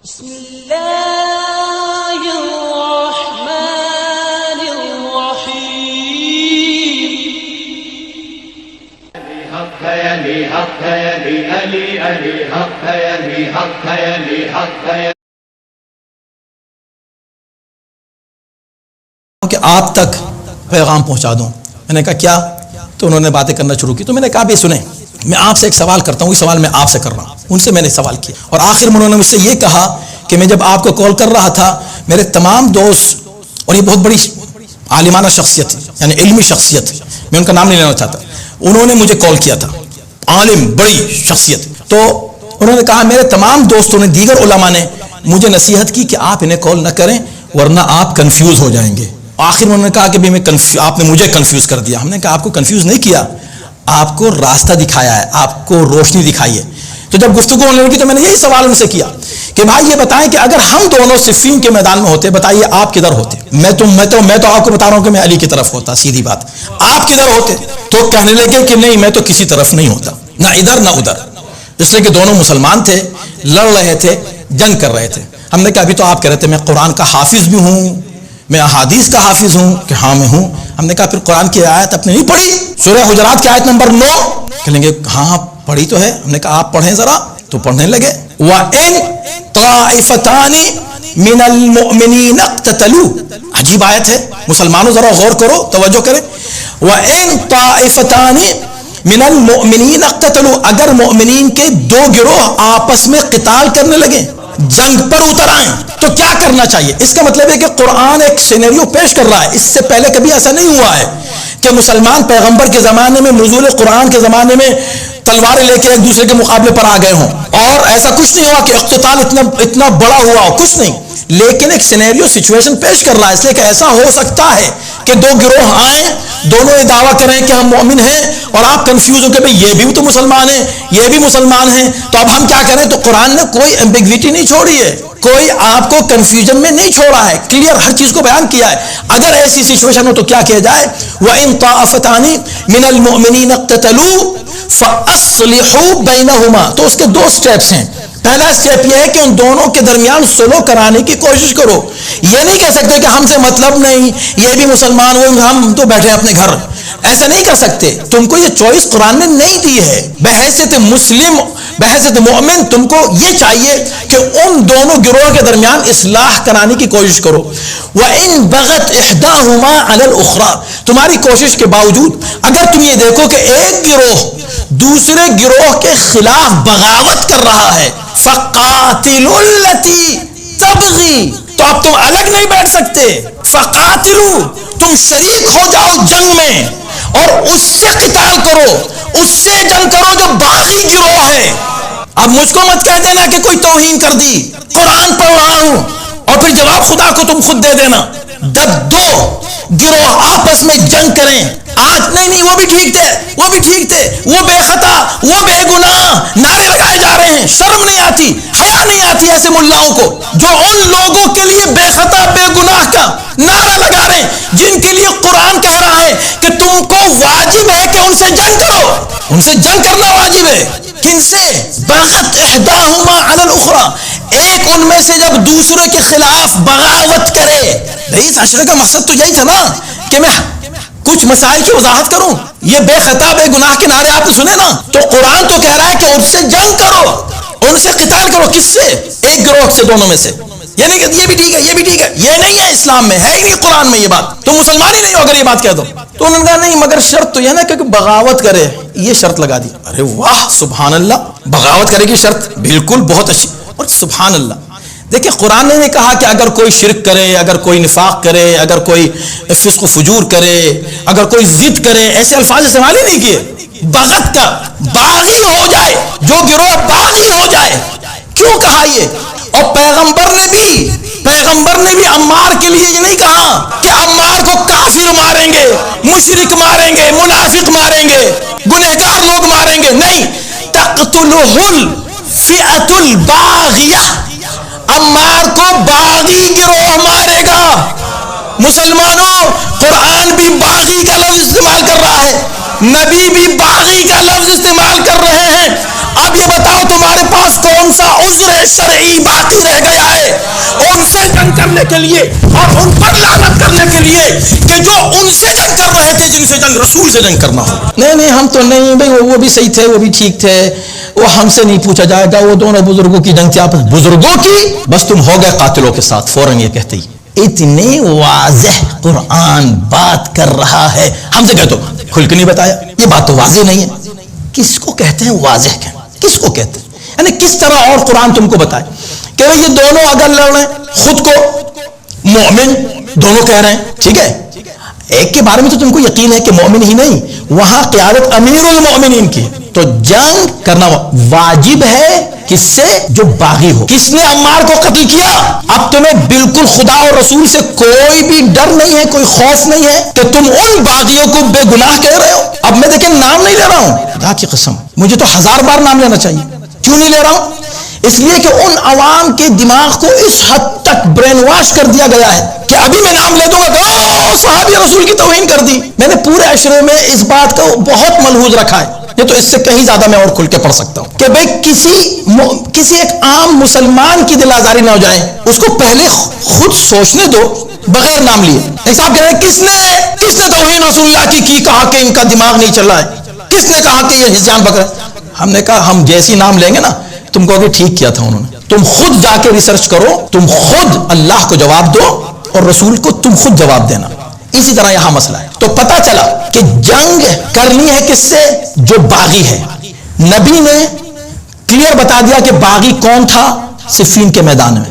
بسم اللہ الرحمن الرحیم حق ہے علی حق ہے علی علی علی حق ہے علی حق ہے علی حق ہے کہ آپ تک پیغام پہنچا دوں. میں نے کہا کیا؟ تو انہوں نے باتیں کرنا شروع کی. تو میں نے کہا بھی سنیں، میں آپ سے ایک سوال کرتا ہوں، یہ سوال میں آپ سے کر رہا ہوں. ان سے میں نے سوال کیا اور آخر میں انہوں نے مجھ سے یہ کہا کہ میں جب آپ کو کال کر رہا تھا میرے تمام دوست، اور یہ بہت بڑی عالمانہ شخصیت یعنی علمی شخصیت، میں ان کا نام نہیں لینا چاہتا، انہوں نے مجھے کال کیا تھا، عالم بڑی شخصیت. تو انہوں نے کہا میرے تمام دوستوں نے، دیگر علماء نے مجھے نصیحت کی کہ آپ انہیں کال نہ کریں ورنہ آپ کنفیوز ہو جائیں گے. آخر میں انہوں نے کہا کہ آپ نے مجھے کنفیوز کر دیا. ہم نے کہا آپ کو کنفیوز نہیں کیا، آپ کو راستہ دکھایا ہے، آپ کو روشنی دکھائی ہے. تو جب گفتگو ہونے لگی تو میں نے یہی سوال ان سے کیا کہ بھائی یہ بتائیں کہ اگر ہم دونوں صفین کے میدان میں ہوتے، بتائیے آپ کدھر ہوتے؟ میں تو آپ کو بتا رہا ہوں کہ میں علی کی طرف ہوتا، سیدھی بات. آپ کدھر ہوتے؟ تو کہنے لگے کہ نہیں میں تو کسی طرف نہیں ہوتا، نہ ادھر نہ ادھر، اس لیے کہ دونوں مسلمان تھے، لڑ رہے تھے، جنگ کر رہے تھے. ہم نے کہا ابھی تو آپ کہہ رہے تھے میں قرآن کا حافظ بھی ہوں، میں احادیث کا حافظ ہوں، کہ ہاں میں ہوں. ہم نے کہا پھر قرآن کی آیت اپنے نہیں پڑھی؟ سورہ حجرات کی آیت نمبر 9. کہیں گے ہاں پڑھی تو ہے. ہم نے کہا آپ پڑھیں ذرا، تو پڑھنے لگے. وَإِن طَائِفَتَانِ مِنَ الْمُؤْمِنِينَ اقْتَتَلُوا، عجیب آیت ہے، مسلمانوں ذرا غور کرو، توجہ کریں. وَإِن طَائِفَتَانِ مِنَ الْمُؤْمِنِينَ اقْتَتَلُوا، اگر مؤمنین کے دو گروہ آپس میں قتال کرنے لگے، جنگ پر اتر آئیں، تو کیا کرنا چاہیے؟ اس کا مطلب ہے کہ قرآن ایک سینیریو پیش کر رہا ہے. اس سے پہلے کبھی ایسا نہیں ہوا ہے کہ مسلمان پیغمبر کے زمانے میں، نزول قرآن کے زمانے میں تلواریں لے کے ایک دوسرے کے مقابلے پر آ گئے ہوں، اور ایسا کچھ نہیں ہوا کہ اقتتال اتنا بڑا ہوا ہو، کچھ نہیں. لیکن ایک سینیریو سچویشن پیش کر رہا ہے، اس لیے کہ ایسا ہو سکتا ہے کہ دو گروہ آئیں، دونوں یہ دعویٰ کریں کہ ہم مومن ہیں، اور آپ کنفیوز ہو کہ بھئی یہ بھی تو مسلمان ہیں، یہ بھی مسلمان ہیں، تو اب ہم کیا کریں؟ تو قرآن نے کوئی ایمبیگویٹی نہیں چھوڑی ہے، کوئی آپ کو کنفیوژن میں نہیں چھوڑا ہے، کلیئر ہر چیز کو بیان کیا ہے. اگر ایسی سچویشن ہو تو کیا کیا جائے؟ وَإِن طَائِفَتَانِ مِنَ الْمُؤْمِنِينَ اقْتَتَلُوا فَأَصْلِحُوا بَيْنَهُمَا. تو اس کے دو سٹیپس ہیں. پہلا سٹیپ یہ ہے کہ ان دونوں کے درمیان صلح کرانے کی کوشش کرو. یہ نہیں کہہ سکتے کہ ہم سے مطلب نہیں، یہ بھی مسلمان ہوئے، ہم تو بیٹھے اپنے گھر، ایسا نہیں کر سکتے. تم کو یہ چوائس قرآن نے نہیں دی ہے. بحیثیت مسلم، بحیثیت مومن، تم کو یہ چاہیے کہ ان دونوں گروہ کے درمیان اصلاح کرانے کی کوشش کرو. وَإِن بَغَتْ إِحْدَاهُمَا عَلَى الْأُخْرَى، تمہاری کوشش کے باوجود اگر تم یہ دیکھو کہ ایک گروہ دوسرے گروہ کے خلاف بغاوت کر رہا ہے، فَقَاتِلُوا الَّتِي تَبْغِي، تو اب تم الگ نہیں بیٹھ سکتے. فَقَاتِلُوا، تم شریک ہو جاؤ جنگ میں اور اس سے قتال کرو، اس سے جنگ کرو جو باغی گروہ ہے. اب مجھ کو مت کہہ دینا کہ کوئی توہین کر دی، قرآن پڑھ رہا ہوں، اور پھر جواب خدا کو تم خود دے دینا. جب دو گروہ آپس میں جنگ کریں، آج نہیں وہ بھی ٹھیک تھے، وہ بھی ٹھیک تھے، وہ بے خطا، وہ بے گناہ، نعرے لگائے جا رہے ہیں، شرم نہیں آتی، حیا نہیں آتی ایسے ملاؤں کو جو ان لوگوں کے لیے بے خطا بے گناہ کا نعرہ لگا رہے ہیں، جن کے لیے قرآن کہہ رہا ہے کہ تم کو واجب ہے کہ ان سے جنگ کرو. ان سے جنگ کرنا واجب ہے. کن سے؟ بغت احداہما علی الاخری، ایک ان میں سے جب دوسرے کے خلاف بغاوت کرے. رئیس عشرے کا مقصد تو یہی تھا نا کہ میں کچھ مسائل کی وضاحت کروں. یہ بے خطا بے گناہ کے نعرے آپ نے سنے نا، تو قرآن تو کہہ رہا ہے کہ ان سے جنگ کرو، ان سے قتال کرو. کس سے؟ ایک گروہ سے، دونوں میں سے. یعنی کہ یہ بھی ٹھیک ہے، یہ بھی ٹھیک ہے، یہ نہیں ہے اسلام میں، ہے ہی نہیں قرآن میں یہ بات، تو مسلمان ہی نہیں ہو اگر یہ بات کہہ دو. تو انہوں نے کہا نہیں مگر شرط تو یہ نا کہ بغاوت کرے، یہ شرط لگا دی. ارے واہ سبحان اللہ، بغاوت کرے کی شرط، بالکل بہت اچھی. اور سبحان اللہ، دیکھیں قرآن نے کہا کہ اگر کوئی شرک کرے، اگر کوئی نفاق کرے، اگر کوئی فسق و فجور کرے، اگر کوئی ضد کرے، ایسے الفاظ استعمال ہی نہیں کیے. بغت کا، باغی ہو جائے، جو گروہ باغی ہو جائے. کیوں کہا یہ؟ اور پیغمبر نے بھی عمار کے لیے یہ نہیں کہا کہ عمار کو کافر ماریں گے، مشرک ماریں گے، منافق ماریں گے، گنہگار لوگ ماریں گے. نہیں، تقتلہ الفئۃ الباغیہ، عمار کو باغی گروہ مارے گا. مسلمانوں، قرآن بھی باغی کا لفظ استعمال کر رہا ہے، نبی بھی باغی کا لفظ استعمال کر رہے ہیں. اب یہ بتاؤ تمہارے پاس کون سا عذر شرعی باقی رہ گیا مارنے کے لیے اور ان پر لعنت کرنے کے لیے کہ جو ان سے جنگ کر رہے تھے جن سے جنگ رسول سے جنگ کرنا ہو. نہیں ہم تو نہیں بھائی، وہ بھی صحیح تھے، وہ بھی ٹھیک تھے، وہ ہم سے نہیں پوچھا جائے گا، وہ دونوں بزرگوں کی جنگ تھی آپس بزرگوں کی، بس تم ہو گئے قاتلوں کے ساتھ. فوراً یہ کہتے ہی اتنی واضح قرآن بات کر رہا ہے، ہم سے کہتے ہو کھل کے نہیں بتایا، یہ بات تو واضح نہیں ہے. کس کو کہتے ہیں واضح؟ کس کو کہتے ہیں؟ یعنی کس طرح اور قرآن تم کو بتائے کہ یہ دونوں اگر لڑ رہے ہیں، خود کو مومن دونوں کہہ رہے ہیں، ٹھیک ہے، ایک کے بارے میں تو تم کو یقین ہے کہ مومن ہی نہیں، وہاں قیادت امیر المومنین کی، تو جنگ کرنا واجب ہے کس سے؟ جو باغی ہو. کس نے عمار کو قتل کیا؟ اب تمہیں بالکل خدا اور رسول سے کوئی بھی ڈر نہیں ہے، کوئی خوف نہیں ہے کہ تم ان باغیوں کو بے گناہ کہہ رہے ہو. اب میں دیکھیں نام نہیں لے رہا ہوں، خدا کی قسم مجھے تو 1000 بار نام لینا چاہیے. کیوں نہیں لے رہا ہوں؟ اس لیے کہ ان عوام کے دماغ کو اس حد تک برین واش کر دیا گیا ہے کہ ابھی میں نام لے دوں گا تو صحابی رسول کی توہین کر دی. میں نے پورے عشرے میں اس بات کو بہت ملحوظ رکھا ہے، یہ تو اس سے کہیں زیادہ میں اور کھل کے پڑھ سکتا ہوں کہ بھئی کسی ایک عام مسلمان کی دل آزاری نہ ہو جائے، اس کو پہلے خود سوچنے دو بغیر نام لیے. ایک صاحب کہہ رہے ہیں کس نے توہین رسول اللہ کی کہا کہ ان کا دماغ نہیں چل رہا ہے، کس نے کہا کہ یہ ہزیان بکرا. ہم نے کہا ہم جیسی نام لیں گے نا تم کو ٹھیک کیا تھا انہوں نے. تم خود جا کے ریسرچ کرو، تم خود اللہ کو جواب دو اور رسول کو تم خود جواب دینا. اسی طرح یہاں مسئلہ ہے. تو پتا چلا کہ جنگ کرنی ہے کس سے؟ جو باغی ہے. نبی نے کلیئر بتا دیا کہ باغی کون تھا صفین کے میدان میں،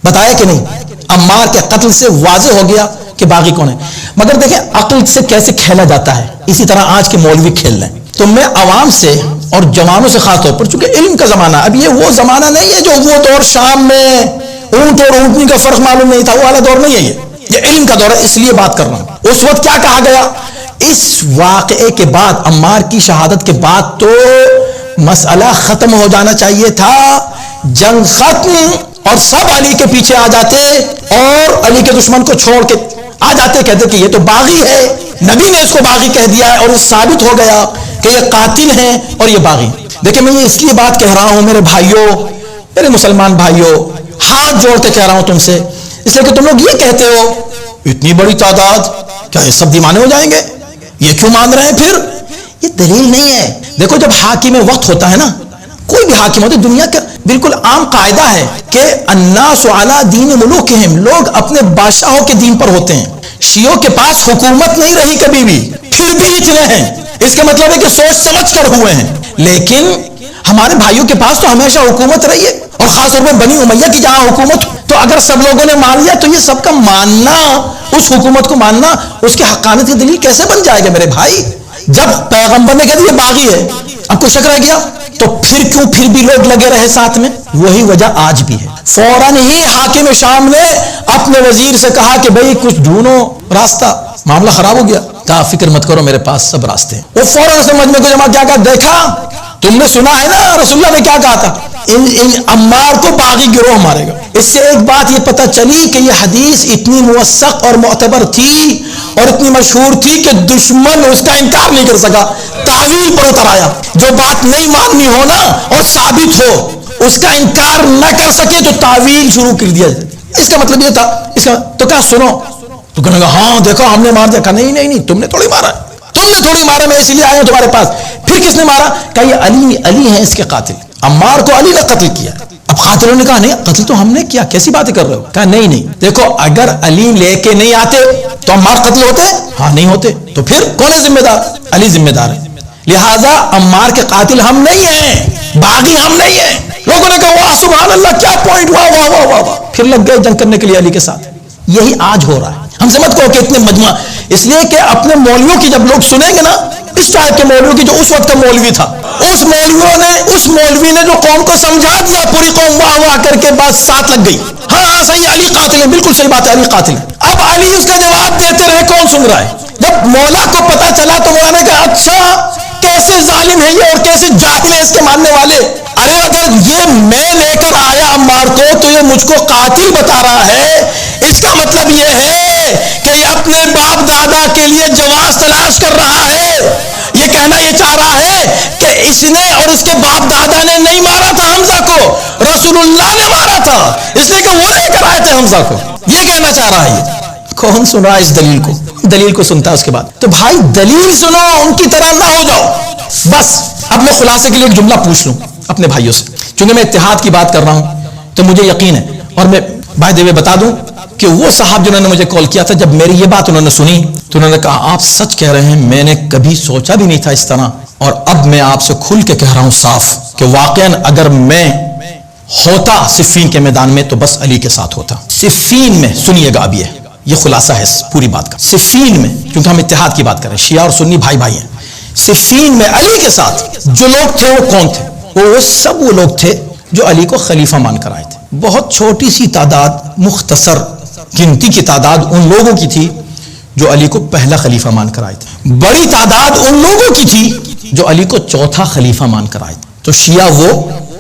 بتایا کہ نہیں؟ عمار کے قتل سے واضح ہو گیا کہ باغی کون ہے. مگر دیکھیں عقل سے کیسے کھیلا جاتا ہے، اسی طرح آج کے مولوی کھیل رہے ہیں. تو میں عوام سے اور جوانوں سے خاص طور پر، چونکہ علم کا زمانہ، اب یہ وہ زمانہ نہیں ہے جو وہ دور شام میں اونٹ اور اونٹنی کا فرق معلوم نہیں تھا، وہ والا دور نہیں ہے، یہ علم کا دور ہے. اس لیے بات کر رہا ہوں. اس وقت کیا کہا گیا؟ اس واقعے کے بعد، عمار کی شہادت کے بعد تو مسئلہ ختم ہو جانا چاہیے تھا، جنگ ختم، اور سب علی کے پیچھے آ جاتے اور علی کے دشمن کو چھوڑ کے آ جاتے، کہتے کہ یہ تو باغی ہے، نبی نے اس کو باغی کہہ دیا ہے اور یہ ثابت ہو گیا کہ یہ قاتل ہیں اور یہ باغی. دیکھیں میں یہ اس لیے بات کہہ رہا ہوں میرے بھائیوں، میرے مسلمان بھائیوں، ہاتھ جوڑ کے کہہ رہا ہوں تم سے، اس لیے کہ تم لوگ یہ کہتے ہو اتنی بڑی تعداد، کیا یہ سب دیوانے ہو جائیں گے؟ یہ کیوں مان رہے ہیں؟ پھر یہ دلیل نہیں ہے. دیکھو جب حاکم وقت ہوتا ہے نا، کوئی بھی حاکم ہوتا ہے، دنیا کا بالکل عام قاعدہ ہے کہ الناس علی دین ملوکہم، لوگ اپنے بادشاہوں کے دین پر ہوتے ہیں. شیعوں کے پاس حکومت نہیں رہی کبھی بھی، پھر بھی اتنے ہیں، اس کا مطلب ہے کہ سوچ سمجھ کر ہوئے ہیں. لیکن ہمارے بھائیوں کے پاس تو ہمیشہ حکومت رہی ہے، اور خاص طور پر بنی امیہ کی جہاں حکومت، تو اگر سب لوگوں نے مان لیا تو یہ سب کا ماننا، اس حکومت کو ماننا، اس کی حقانیت کی دلیل کیسے بن جائے گا میرے بھائی؟ جب پیغمبر نے کہا یہ باغی ہے، اب کوئی شک رہ گیا؟ تو پھر کیوں پھر بھی لوگ لگے رہے ساتھ میں؟ وہی وجہ آج بھی ہے. فوراً ہی حاکم شام نے اپنے وزیر سے کہا کہ بھئی کچھ ڈھونڈو راستہ، معاملہ خراب ہو گیا. کہا فکر مت کرو میرے پاس سب راستے ہیں. وہ فوراً اس نے مجمع کو جمع کیا، کہا دیکھا تم نے سنا ہے نا رسول اللہ نے کیا کہا تھا، ان عمار کو باغی گروہ مارے گا. اس سے ایک بات یہ پتہ چلی کہ یہ حدیث اتنی موثق اور معتبر تھی اور اتنی مشہور تھی کہ دشمن اس کا انکار نہیں کر سکا، تعویل پر اتر آیا. جو بات نہیں ماننی ہو نا اور ثابت ہو، اس کا انکار نہ کر سکے تو تعویل شروع کر دیا جائے. اس کا مطلب یہ تھا، اس کا تو کہا سنو، تو کہنے لگا ہاں دیکھو ہم نے مار دیا. کہا نہیں تم نے تھوڑی مارا، تم نے تھوڑی مارا، میں اسی لیے آیا ہوں تمہارے پاس. پھر کس نے مارا؟ کہا یہ علی ہے اس کے قاتل، عمار کو علی نے قتل کیا. اب قاتلوں نے کہا نہیں قتل تو ہم نے کیا، کیسی باتیں کر رہے ہو؟ کہا نہیں دیکھو اگر علی لے کے نہیں آتے تو عمار قتل ہوتے؟ ہاں نہیں ہوتے. تو پھر کون ہے ذمہ دار؟ علی ذمہ دار ہے. لہذا عمار کے قاتل ہم نہیں ہیں، باغی ہم نہیں ہیں. لوگوں نے کہا واہ سبحان اللہ کیا پوائنٹ، واہ واہ واہ واہ واہ، پھر لگ گئے جنگ کرنے کے لیے علی کے ساتھ. یہی آج ہو رہا ہے. ہم سے مت کہو کہ اتنے مجمع، اس لیے کہ اپنے مولویوں کی جب لوگ سنیں گے نا، اس ٹائپ کے مولوی کی جو اس وقت کا مولوی تھا، اس مولوی نے جو قوم کو سمجھا دیا، پوری قوم واہ واہ کر کے بس ساتھ لگ گئی. ہاں صحیح، علی قاتل ہے، بالکل صحیح بات ہے، علی قاتل ہے. اب علی اس کا جواب دیتے رہے، کون سن رہا ہے؟ جب مولا کو پتا چلا تو مولا نے کہا اچھا کیسے ظالم ہے یہ اور کیسے جاہل ہے اس کے ماننے والے. ارے اگر یہ میں لے کر آیا عمار کو تو یہ مجھ کو قاتل بتا رہا ہے، اس کا مطلب یہ ہے کہ یہ اپنے باپ دادا کے لیے جواز تلاش کر رہا ہے. یہ کہنا یہ چاہ رہا ہے کہ اس نے اور اس کے باپ دادا نے نہیں مارا تھا حمزہ کو، رسول اللہ نے مارا تھا، اس لیے کہ وہ لے کر آئے تھے حمزہ کو. یہ کہنا چاہ رہا ہے. یہ کون سن رہا ہے اس دلیل کو؟ دلیل کو سنتا ہے اس کے بعد. تو بھائی دلیل سنو، ان کی طرح نہ ہو جاؤ. بس اب میں خلاصے کے لیے ایک جملہ پوچھ لوں اپنے بھائیوں سے، چونکہ میں اتحاد کی بات کر رہا ہوں تو مجھے یقین ہے. اور میں بھائی دیوے بتا دوں کہ وہ صاحب جنہوں نے مجھے کال کیا تھا، جب میری یہ بات انہوں نے سنی تو انہوں نے کہا آپ سچ کہہ رہے ہیں، میں نے کبھی سوچا بھی نہیں تھا اس طرح، اور اب میں آپ سے کھل کے کہہ رہا ہوں صاف کہ واقعاً اگر میں ہوتا صفین کے میدان میں تو بس علی کے ساتھ ہوتا. صفین میں سنیے گا، اب یہ خلاصہ ہے اس پوری بات کا. صفین میں، کیونکہ ہم اتحاد کی بات کر رہے ہیں، شیعہ اور سنی بھائی بھائی ہیں، صفین میں علی کے ساتھ جو لوگ تھے وہ کون تھے؟ وہ سب وہ لوگ تھے جو علی کو خلیفہ مان کر آئے تھے. بہت چھوٹی سی تعداد، مختصر گنتی کی تعداد ان لوگوں کی تھی جو علی کو پہلا خلیفہ مان کر آئے تھے. بڑی تعداد ان لوگوں کی تھی جو علی کو چوتھا خلیفہ مان کر آئے تھے. تو شیعہ وہ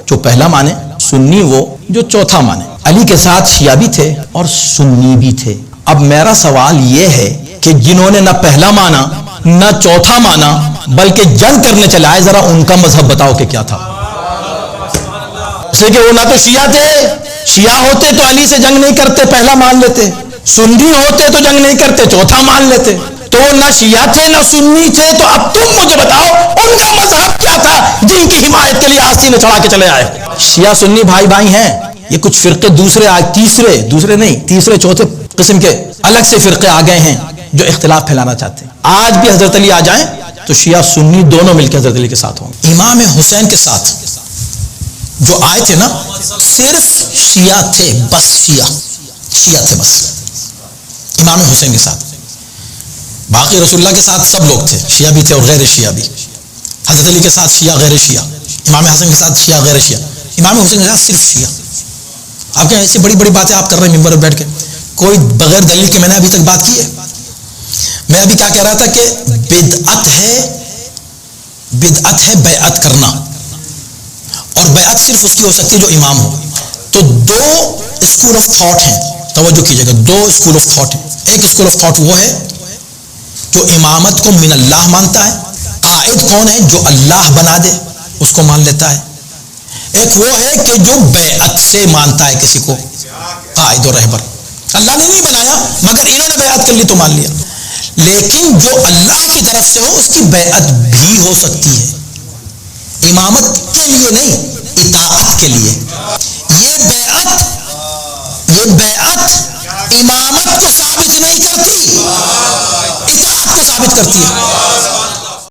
جو پہلا مانے، سنی وہ جو چوتھا مانے. علی کے ساتھ شیعہ بھی تھے اور سنی بھی تھے. اب میرا سوال یہ ہے کہ جنہوں نے نہ پہلا مانا نہ چوتھا مانا بلکہ جنگ کرنے چلے آئے، ذرا ان کا مذہب بتاؤ کہ کیا تھا. اس لیے کہ وہ نہ تو شیعہ تھے، شیعہ ہوتے تو علی سے جنگ نہیں کرتے، پہلا مان لیتے. سنی ہوتے تو جنگ نہیں کرتے، چوتھا مان لیتے. تو نہ شیعہ تھے نہ سنی تھے. تو اب تم مجھے بتاؤ ان کا مذہب کیا تھا جن کی حمایت کے لیے آستین چڑھا کے چلے آئے. شیعہ سنی بھائی بھائی ہیں. یہ کچھ فرقے تیسرے چوتھے قسم کے الگ سے فرقے آ گئے ہیں جو اختلاف پھیلانا چاہتے ہیں. آج بھی حضرت علی آ جائیں تو شیعہ سنی دونوں مل کے حضرت علی کے ساتھ ہوں. امام حسین کے ساتھ جو آئے تھے نا، صرف شیعہ تھے، بس شیعہ تھے بس امام حسین کے ساتھ. باقی رسول اللہ کے ساتھ سب لوگ تھے، شیعہ بھی تھے اور غیر شیعہ بھی. حضرت علی کے ساتھ شیعہ غیر شیعہ، امام حسن کے ساتھ شیعہ غیر شیعہ، امام حسین کے ساتھ صرف شیعہ. آپ کہیں ایسی بڑی بڑی باتیں آپ کر رہے ہیں ممبر پر بیٹھ کے، کوئی بغیر دلیل کے میں نے ابھی تک بات کی ہے؟ میں ابھی کیا کہہ رہا تھا کہ بدعت ہے بیعت کرنا، اور بیعت صرف اس کی ہو سکتی ہے جو امام ہو. تو دو اسکول آف تھاٹ ہیں، توجہ کیجیے گا، دو اسکول آف تھاٹ ہیں. ایک اسکول آف تھاٹ وہ ہے جو امامت کو من اللہ مانتا ہے، قائد کون ہے جو اللہ بنا دے اس کو مان لیتا ہے. ایک وہ ہے کہ جو بیعت سے مانتا ہے کسی کو قائد و رہبر. اللہ نے نہیں بنایا مگر انہوں نے بیعت کر لی تو مان لیا. لیکن جو اللہ کی طرف سے ہو اس کی بیعت بھی ہو سکتی ہے، امامت کے لیے نہیں، اطاعت کے لیے. یہ بیعت امامت کو ثابت نہیں کرتی، اطاعت کو ثابت کرتی ہے.